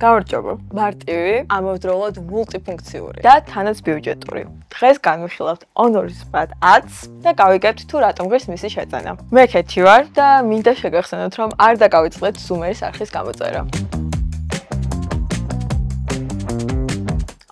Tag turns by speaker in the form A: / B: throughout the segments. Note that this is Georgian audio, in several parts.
A: გამარჯობა. მარტივი, ამავდროულად მულტიფუნქციური და თანაც ბიუჯეტური. დღეს განვიხილავთ Honor-ის Pad 10 და გავიგებთ თუ რატომ ღირს მისი შეწენა. მე ქეთი ვარ და მინდა შეგახსენოთ, რომ არ დაგავიწყდეთ Zoom-ის არხის გამოწერა.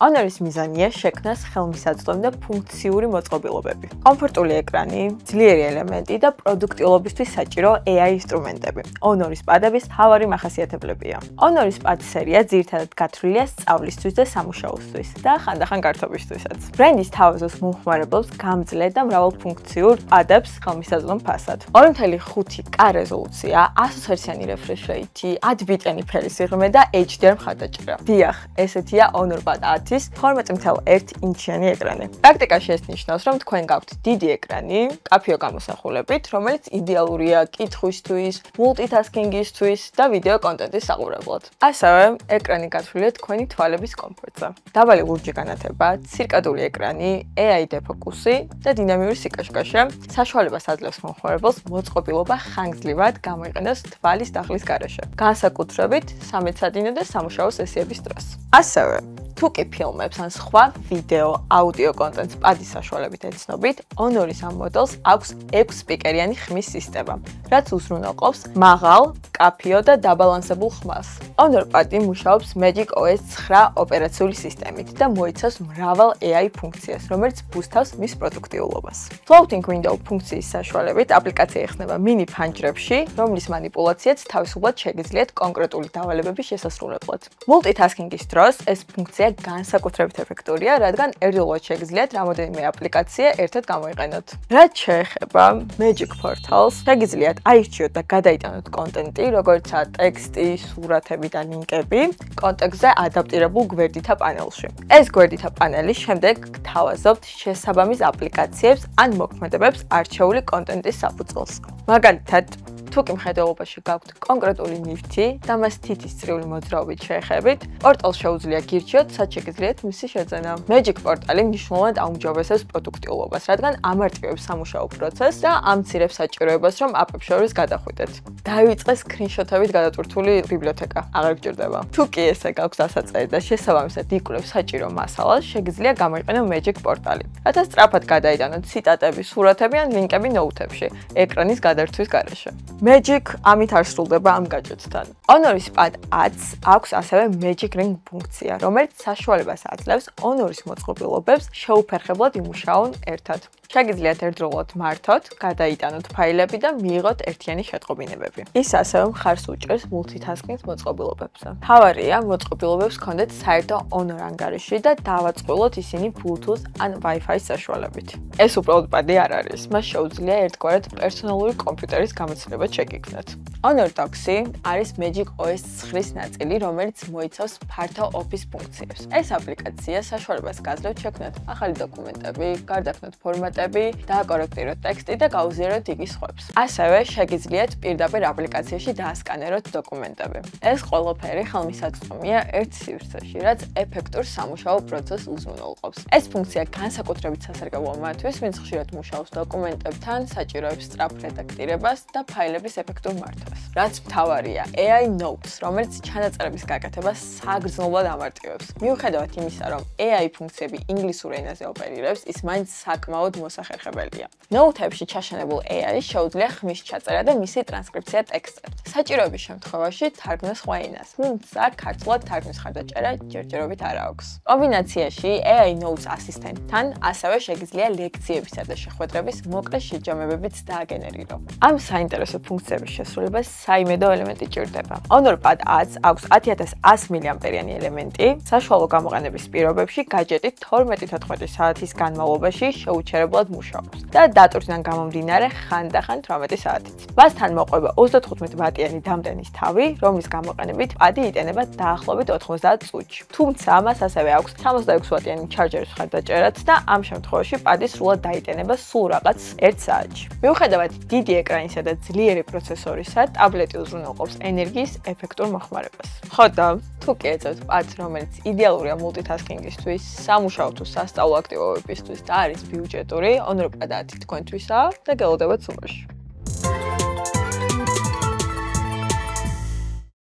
A: Honor-ის მიზანია შექმნას ხელმისაწვდომი და ფუნქციური მოწყობილობები. კომფორტული ეკრანი, ძლიერი ელემენტი და პროდუქტიულობისთვის საჭირო AI ინსტრუმენტები. Honor-ის Pad-ების მთავარი მახასიათებლებია. Honor-ის Pad სერია ძირითადად გათვლილია სწავლისთვის და სამუშაოსთვის და ხანდახან გართობისთვისაც. ბრენდის თავაზოს მომხმარებლებს გამძლე და მრავალფუნქციურ Pad-ებს ხელმისაწვდომ ფასად. 2.5K რეზოლუცია, 100 ჰერციანი refresh rate, 10 ბიტენი ფერის სიღრმე და HDR მხარდაჭერა. დიახ, ესეთია Honor Pad 10 12.1 ინჩიანი ეკრანი. პრაქტიკაში ეს ნიშნავს, რომ თქვენ გაქვთ დიდი ეკრანი, კაფეო გამოსახულებით, რომელიც იდეალურია კითხვისთვის, მულტიტასკინგისთვის და ვიდეო კონტენტის საყურებლად. ასევე, ეკრანი გათვლილია თქვენი თვალების კომფორტზე. დაბალი ლურჯი განათება, ცირკადული ეკრანი, AI დეფოკუსი და დინამიური სიკაშკაშე საშუალებას აძლევს მომხმარებელს მოწყობილობა ხანგრძლივად გამოიყენოს თვალის დახლის გარეშე, განსაკუთრებით სამეცადინო და სამუშაო სესიების დროს. ასევე, თუ კი ფილმებს ან სხვა ვიდეო, აუდიო კონტენტს პადის საშუალებით ეცნობით, Honor-ის ამ მოდელს აქვს 6 სპიკერიანი ხმის სისტემა, რაც უზრუნველყოფს მაღალ, კაფეო და დაბალანსებულ ხმას. Honor Pad-ი მუშაობს Magic OS 9 ოპერაციული სისტემით და მოიცავს მრავალ AI ფუნქციას, რომელიც ბუსტავს მის პროდუქტიულობას. Floating window ფუნქციის საშუალებით აპლიკაცია იხსნება mini ფანჯრებში, რომლის манипуляციაც თავისუფლად შეგიძლიათ კონკრეტული დავალებების შესასრულებლად. Multitasking-ის დროს ეს ფუნქცია განსაკუთრებით ეფექტურია, რადგან ერთდროულად შეგიძლიათ რამოდენიმე აპლიკაცია ერთად გამოიყენოთ. რაც შეეხება Magic Portals, შეგიძლიათ აირჩიოთ და გადაიტანოთ კონტენტი, როგორიცაა ტექსტი, სურათები და ლინკები, კონტექსტზე ადაპტირებულ გვერდითა პანელში. ეს გვერდითა პანელი შემდეგ გთავაზობთ შესაბამის აპლიკაციებს ან მოქმედებებს არჩეული კონტენტის საფუძველს. მაგალითად, თუ კი მხედველობაში გაქვთ კონკრეტული ნივთი და მას თითის წრიული მოძრაობით შეეხებით, პორტალს შეუძლია გირჩიოთ, სად შეგიძლიათ მისი შეძენა. Magic პორტალი მნიშვნელოვნად აუმჯობესებს პროდუქტიულობას, რადგან ამარტივებს სამუშაო პროცესს და ამცირებს საჭიროებას, რომ აპებს შორის გადახვიდეთ. დაივიწყე სკრინშოტებით გადატვირთული ბიბლიოთეკა, აღარ გჭირდება. თუ კი ესე გაქვს დასაწერი და შესაბამისად იკვლევს საჭირო მასალას, შეგიძლია გამოიყენო Magic პორტალი, რათა სწრაფად გადაიტანოთ ციტატები, სურათები ან ლინკები ნოუთებში, ეკრანის გადართვის გარეშე. Magic ამით არ სრულდება ამ gadget-თან. Honor-ის Pad 10 აქვს ასევე Magic Ring ფუნქცია, რომელიც საშუალებას აძლევს Honor-ის მოწყობილობებს შეუფერხებლად იმუშაონ ერთად. შეგიძლიათ ერთდროულად მართოთ, გადაიტანოთ ფაილები და მიიღოთ ერთიანი შეტყობინებები. ის ასევე მხარს უჭერს multitasking მოწყობილობებზე. მთავარია მოწყობილობებს ჰქონდეთ საერთო Honor ანგარიში და დავაწყვილოთ ისინი Bluetooth ან Wi-Fi-ის საშუალებით. ეს უბრალოდ პადი არ არის, მას შეუძლია ერთგვარად პერსონალური კომპიუტერის გამოცდილება შეგიქმნათ. Honor Docs-ი არის Magic OS 9-ის ნაწილი, რომელიც მოიცავს ფართო Office ფუნქციებს. ეს აპლიკაცია საშუალებას გაძლევთ შექმნათ ახალი დოკუმენტები, გარდაქმნათ ფორმატები, დააკორექტიროთ ტექსტი და გაუზიაროთ იგი სხვებს. ასევე შეგიძლიათ პირდაპირ აპლიკაციაში დაასკანეროთ დოკუმენტები. ეს ყველაფერი ხელმისაწვდომია ერთ სივრცეში, რაც ეფექტურ სამუშაო პროცესს უზრუნველყოფს. ეს ფუნქცია განსაკუთრებით სასარგებლოა მათთვის, ვინც ხშირად მუშაობს დოკუმენტებთან, საჭიროებს სწრაფ რედაქტირებას და ფაილების ეფექტურ მართვას. რაც მთავარია, AI Notes, რომელიც ჩანაწერების გაკეთებას საგრძნობლად ამარტივებს. მიუხედავად იმისა, რომ AI ფუნქციები ინგლისურ ენაზე ოპერირებს, ის მაინც საკმაოდ მოსახერხებელია. ნოუთებში ჩაშენებულ AI შეუძლია ხმის ჩაწერა და მისი ტრანსკრიფცია ტექსტად. საჭიროების შემთხვევაში თარგმნა სხვა ენას, თუმცა ქართულად თარგმნის მხარდაჭერა ჯერჯერობით არ აქვს. კომბინაციაში AI Notes ასისტენტთან ასევე შეგიძლია ლექციებისა და შეხვედრების მოკლე შეჯამებებიც დააგენერირო. ამ საინტერესო ფუნქციების შესრულებას საიმედო ელემენტი ჭირდება. Honor Pad 10 აქვს 10100 mAh-იანი ელემენტი, საშუალო გამოყენების პირობებში გაჯეტი 12-14 საათის განმავლობაში შეუჩერებლად მუშაობს და დატვირთვიდან გამომდინარე ხანდახან 18 საათიც. მასთან მოყვება 35 ვატიანი დამტენის თავი, რომლის გამოყენებით პადი იტენება დაახლოებით 90 წუთში. თუმცა მას ასევე აქვს 66 ვატიანი ჩარჯერის მხარდაჭერაც და ამ შემთხვევაში პადი სრულად დაიტენება სულ რაღაც 1 საათში. მიუხედავად დიდი ეკრანისა და ძლიერი პროცესორისა, ტაბლეტი უზრუნველყოფს ენერგიის ეფექტურ მოხმარებას. ხო და თუ კი ეწევთ პადს, რომელიც იდეალურია multitasking-ისთვის, სამუშაო თუ სასწავლო აქტივობებისთვის და არის ბიუჯეტური, Honor Pad 10 თქვენთვისაა და გელოდებათ Zoom-ში.